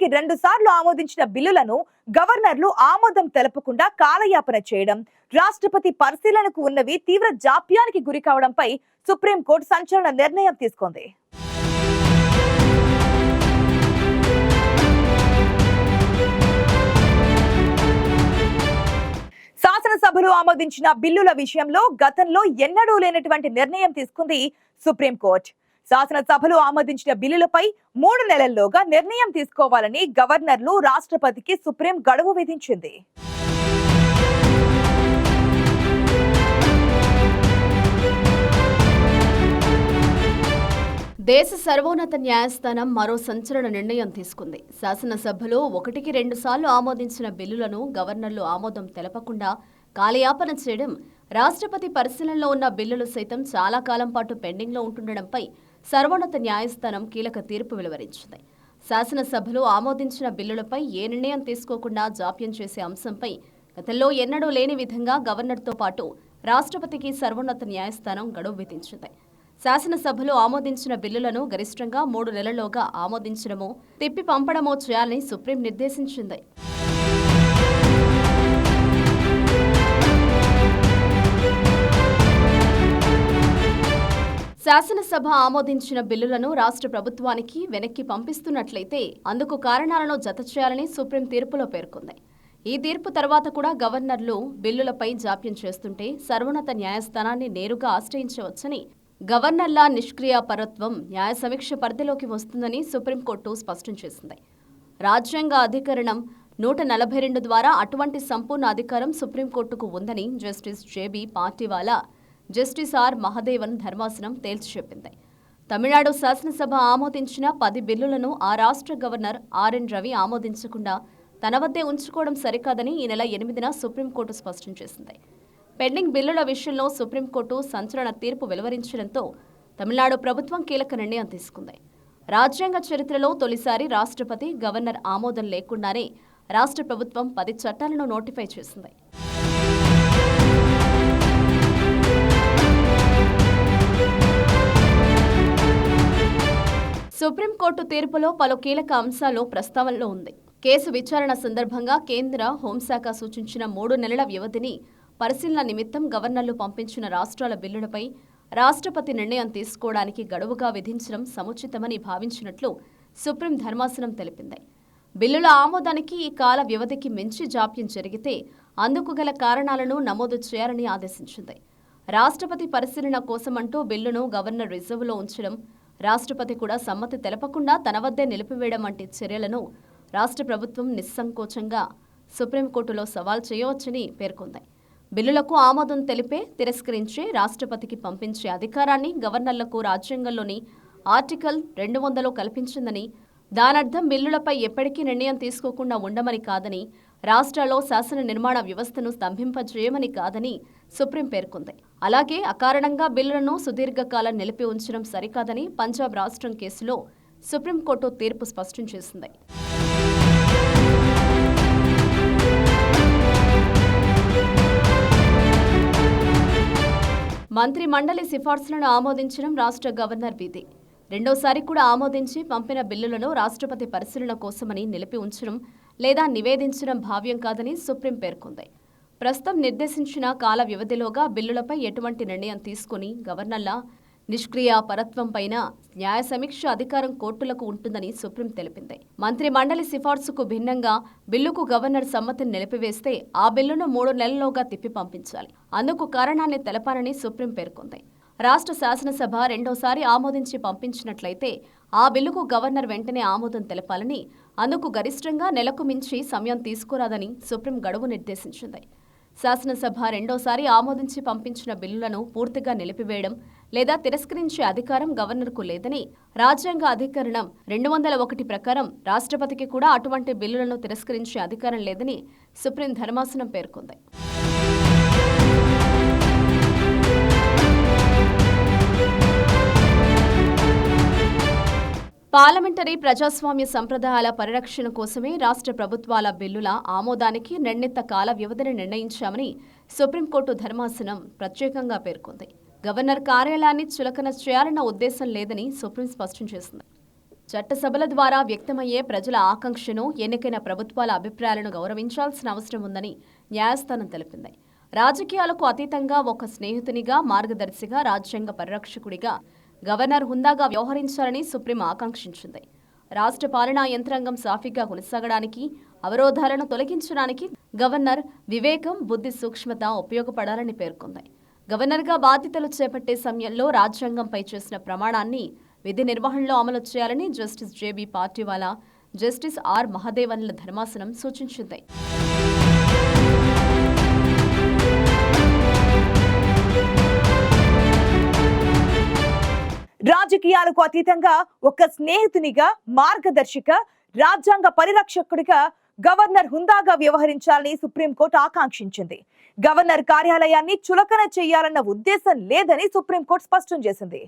ఒకటికి 2 సార్లు ఆమోదించిన బిల్లులను గవర్నర్లు ఆమోదం తెలపకుండా కాలయాపన చేయడం, రాష్ట్రపతి పరిశీలనకు ఉన్నవి తీవ్ర జాప్యానికి గురి కావడంపై సుప్రీంకోర్టు సంచలన నిర్ణయం తీసుకుంది. శాసనసభలో ఆమోదించిన బిల్లుల విషయంలో గతంలో ఎన్నడూ లేనటువంటి నిర్ణయం తీసుకుంది సుప్రీంకోర్టు. శాసనసభలో ఆమోదించిన బిల్లులపై 3 నెలల్లోగా నిర్ణయం తీసుకోవాలని గవర్నర్లు, రాష్ట్రపతికి సుప్రీం గడువు విధించింది. దేశ సర్వోన్నత న్యాయస్థానం మరో సంచలన నిర్ణయం తీసుకుంది. శాసనసభలో 1కి 2 సార్లు ఆమోదించిన బిల్లులను గవర్నర్లు ఆమోదం తెలపకుండా కాలయాపన చేయడం, రాష్ట్రపతి పరిశీలనలో ఉన్న బిల్లులు సైతం చాలా కాలం పాటు పెండింగ్లో ఉంటుండడంపై సర్వోన్నత న్యాయస్థానం కీలక తీర్పు వెలువరించింది. శాసనసభలో ఆమోదించిన బిల్లులపై ఏ నిర్ణయం తీసుకోకుండా జాప్యం చేసే అంశంపై గతంలో ఎన్నడూ లేని విధంగా గవర్నర్తో పాటు రాష్ట్రపతికి సర్వోన్నత న్యాయస్థానం గడువు విధించింది. శాసనసభలో ఆమోదించిన బిల్లులను గరిష్టంగా 3 నెలల్లోగా ఆమోదించడమో, తిప్పి పంపడమో చేయాలని సుప్రీం నిర్దేశించింది. శాసనసభ ఆమోదించిన బిల్లులను రాష్ట్ర ప్రభుత్వానికి వెనక్కి పంపిస్తున్నట్లయితే అందుకు కారణాలను జతచేయాలని సుప్రీం తీర్పులో పేర్కొంది. ఈ తీర్పు తర్వాత కూడా గవర్నర్లు బిల్లులపై జాప్యం చేస్తుంటే సర్వోన్నత న్యాయస్థానాన్ని నేరుగా ఆశ్రయించవచ్చని, గవర్నర్ల నిష్క్రియాపరత్వం న్యాయ సమీక్ష పరిధిలోకి వస్తుందని సుప్రీంకోర్టు స్పష్టం చేసింది. రాజ్యాంగ అధికరణం 142 ద్వారా అటువంటి సంపూర్ణ అధికారం సుప్రీంకోర్టుకు ఉందని justice JB Pardiwala, justice are Mahadevan ధర్మాసనం తేల్చి చెప్పింది. తమిళనాడు శాసనసభ ఆమోదించిన 10 బిల్లులను ఆ రాష్ట్ర గవర్నర్ ఆర్ఎన్ రవి ఆమోదించకుండా తన వద్దే ఉంచుకోవడం సరికాదని ఈ నెల 8న సుప్రీంకోర్టు స్పష్టం చేసింది. పెండింగ్ బిల్లుల విషయంలో సుప్రీంకోర్టు సంచలన తీర్పు వెలువరించడంతో తమిళనాడు ప్రభుత్వం కీలక నిర్ణయం తీసుకుంది. రాజ్యాంగ చరిత్రలో తొలిసారి రాష్ట్రపతి, గవర్నర్ ఆమోదం లేకుండానే రాష్ట్ర ప్రభుత్వం 10 చట్టాలను నోటిఫై చేసింది. సుప్రీంకోర్టు తీర్పులో పలు కీలక అంశాలు ప్రస్తావనలో ఉంది. కేసు విచారణ సందర్భంగా కేంద్ర హోంశాఖ సూచించిన 3 నెలల వ్యవధిని పరిశీలన నిమిత్తం గవర్నర్లు పంపించిన రాష్ట్రాల బిల్లులపై రాష్ట్రపతి నిర్ణయం తీసుకోవడానికి గడువుగా విధించడం సముచితమని భావించినట్లు సుప్రీం ధర్మాసనం తెలిపింది. బిల్లుల ఆమోదానికి ఈ కాల వ్యవధికి మించి జాప్యం జరిగితే అందుకు గల కారణాలను నమోదు చేయాలని ఆదేశించింది. రాష్ట్రపతి పరిశీలన కోసమంటూ బిల్లును గవర్నర్ రిజర్వులో ఉంచడం, రాష్ట్రపతి కూడా సమ్మతి తెలపకుండా తన వద్దే నిలిపివేయడం వంటి చర్యలను రాష్ట్ర ప్రభుత్వం నిస్సంకోచంగా సుప్రీంకోర్టులో సవాల్ చేయవచ్చని పేర్కొంది. బిల్లులకు ఆమోదం తెలిపే, తిరస్కరించే, రాష్ట్రపతికి పంపించే అధికారాన్ని గవర్నర్లకు రాజ్యాంగంలోని ఆర్టికల్ 200 కల్పించిందని, దానర్థం బిల్లులపై ఎప్పటికీ నిర్ణయం తీసుకోకుండా ఉండమని కాదని, రాష్ట్రాల్లో శాసన నిర్మాణ వ్యవస్థను స్తంభింపజేయమని కాదని సుప్రీం పేర్కొంది. అలాగే అకారణంగా బిల్లులను సుదీర్ఘకాలం నిలిపి ఉంచడం సరికాదని పంజాబ్ రాష్ట్రం కేసులో సుప్రీంకోర్టు తీర్పు స్పష్టం చేసింది. మంత్రి మండలి సిఫార్సులను ఆమోదించడం రాష్ట్ర గవర్నర్ విధి. రెండోసారి కూడా ఆమోదించి పంపిన బిల్లులను రాష్ట్రపతి పరిశీలన కోసమని నిలిపి ఉంచడం లేదా నివేదించడం భావ్యం కాదని సుప్రీం పేర్కొంది. ప్రస్తుతం నిర్దేశించిన కాల వ్యవధిలోగా బిల్లులపై ఎటువంటి నిర్ణయం తీసుకుని గవర్నర్ల నిష్క్రియాపరత్వంపైన న్యాయ సమీక్ష అధికారం కోర్టులకు ఉంటుందని సుప్రీం తెలిపింది. మంత్రి మండలి సిఫార్సుకు భిన్నంగా బిల్లుకు గవర్నర్ సమ్మతిని నిలిపివేస్తే ఆ బిల్లును 3 నెలల్లోగా తిప్పి పంపించాలి. అందుకు కారణాన్ని తెలపాలని సుప్రీం పేర్కొంది. రాష్ట్ర శాసనసభ రెండోసారి ఆమోదించి పంపించినట్లయితే ఆ బిల్లుకు గవర్నర్ వెంటనే ఆమోదం తెలపాలని, అందుకు గరిష్టంగా నెలకు మించి సమయం తీసుకోరాదని సుప్రీం గడువు నిర్దేశించింది. శాసనసభ రెండోసారి ఆమోదించి పంపించిన బిల్లులను పూర్తిగా నిలిపివేయడం లేదా తిరస్కరించే అధికారం గవర్నర్కు లేదని, రాజ్యాంగ అధికరణం 201 ప్రకారం రాష్ట్రపతికి కూడా అటువంటి బిల్లులను తిరస్కరించే అధికారం లేదని సుప్రీం ధర్మాసనం పేర్కొంది. పార్లమెంటరీ ప్రజాస్వామ్య సంప్రదాయాల పరిరక్షణ కోసమే రాష్ట్ర ప్రభుత్వాల బిల్లుల ఆమోదానికి నిర్ణీత కాల వ్యవధిని నిర్ణయించామని సుప్రీంకోర్టు ధర్మాసనం ప్రత్యేకంగా పేర్కొంది. గవర్నర్ కార్యాలయాన్ని చులకన చేయాలన్న ఉద్దేశం లేదని సుప్రీం స్పష్టం చేసింది. చట్టసభల ద్వారా వ్యక్తమయ్యే ప్రజల ఆకాంక్షను, ఎన్నికైన ప్రభుత్వాల అభిప్రాయాలను గౌరవించాల్సిన అవసరం ఉందని న్యాయస్థానం తెలిపింది. రాజకీయాలకు అతీతంగా ఒక స్నేహితునిగా, మార్గదర్శిగా, రాజ్యాంగ పరిరక్షకుడిగా గవర్నర్ హుందాగా వ్యవహరించాలని సుప్రీం ఆకాంక్షించింది. రాష్ట్ర పాలనా యంత్రాంగం సాఫీగా కొనసాగడానికి, అవరోధాలను తొలగించడానికి గవర్నర్ వివేకం, బుద్ధి సూక్ష్మత ఉపయోగపడాలని పేర్కొంది. గవర్నర్గా బాధ్యతలు చేపట్టే సమయంలో రాజ్యాంగంపై చేసిన ప్రమాణాన్ని విధి నిర్వహణలో అమలు చేయాలని justice JB Pardiwala, justice R మహదేవన్ల ధర్మాసనం సూచించింది. రాజకీయాలకు అతీతంగా ఒక స్నేహితునిగా, మార్గదర్శిక, రాజ్యాంగ పరిరక్షకుడిగా గవర్నర్ హుందాగా వ్యవహరించాలని సుప్రీంకోర్టు ఆకాంక్షించింది. గవర్నర్ కార్యాలయాన్ని చులకన చేయాలన్న ఉద్దేశం లేదని సుప్రీంకోర్టు స్పష్టం చేసింది.